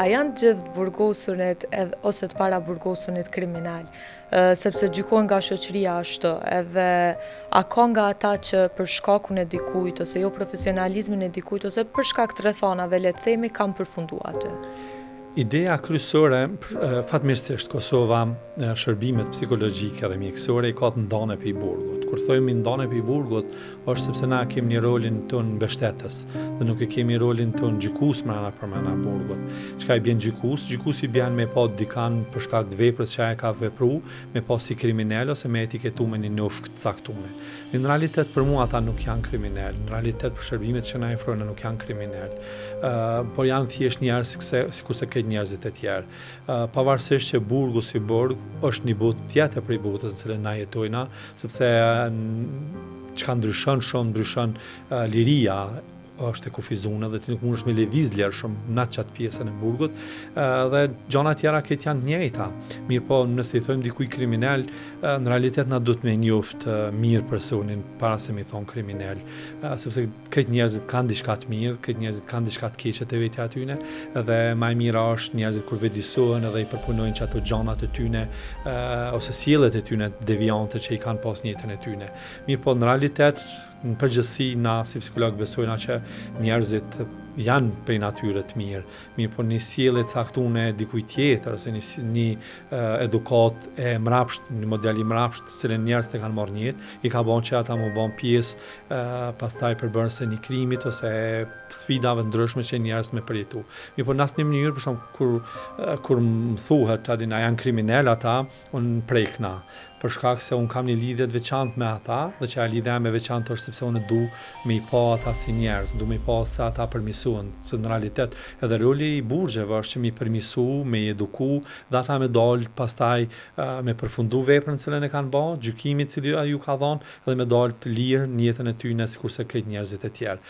A janë gjithë burgosunit ose të para burgosunit kriminal, sepse gjykohen nga shoqëria ashtu, edhe a ka nga ata që për shkakun e dikujt ose jo profesionalizmin e dikujt ose për shkak të rrethanave le të themi kanë përfunduar aty. Ideja kryesore, fatmirësisht Kosova shërbimet psikologjike dhe mjekësore i ka të ndane për i burgut. Kur thojmë ndane për i burgut, është sepse na kemi një rolin ton mbështetës dhe nuk e kemi rolin ton gjykus mrena për mrena burgut. Çka i bjen gjykus? Gjykusi bjen me pa dikan për shkak të veprës që ai ka vepru, me pa si kriminal ose me etiketu me një nofk të caktuar. Në realitet për mua ata nuk janë kriminal, në realitet për shërbimet që na ofrojnë nuk janë kriminal. Por janë thjesht njerëz sikurse këtë njerëzit e tjerë. Pavarësisht që burgu si burg është një botë tjetër prej botës në cilën na jetojna, sepse çka ndryshon liria është e kufizuar dhe ti nuk mundesh me lëviz lirë shumë në çat pjesën e burgut dhe gjëra tjera këtë janë të njëjta. Mirë po, nëse i thojmë dikujt kriminal, në realitet na duhet me njoft mirë personin para se mi thon kriminal, sepse këtë njerëzit kanë diçka të mirë, këtë njerëzit kanë diçka të keqe te vetja e tyre dhe më e mira është njerëzit kur vëdësohen edhe i përpunojnë çato gjanat e tyre ose sjelljet e tyre deviante që i kanë pas në jetën e tyre. Mirë po, në realitet në përgjithësi na si psikolog besojna që njerëzit janë prej natyre të mirë, mirë po një sjellje caktuar dikujt tjetër ose një edukat e mrapsht, një model i mrapsht, cilën njerëzit e kanë marrë në jetë, i ka bën që ata më bën pjesë pastaj përbërëse një krimit ose sfidave ndryshme që njerëzit me përjetu. Mirë po në asnjë mënyrë, për shembull kur më thuhet a janë kriminal ata, unë prekna. Për shkak se unë kam një lidhje të veçantë me ata dhe që lidhja me veçantë është sepse unë du me i pa ata si njerëz, du me i pa se ata përmirësohen, se në realitet edhe roli i burgjeve është që mi përmirësu, me i eduku dhe ata me dalë pastaj me përfundu veprën cilën e kanë bërë, gjykimit cili ju ka dhënë dhe me dalë të lirë në jetën e tyre sikurse këtë njerëzit e tjerë.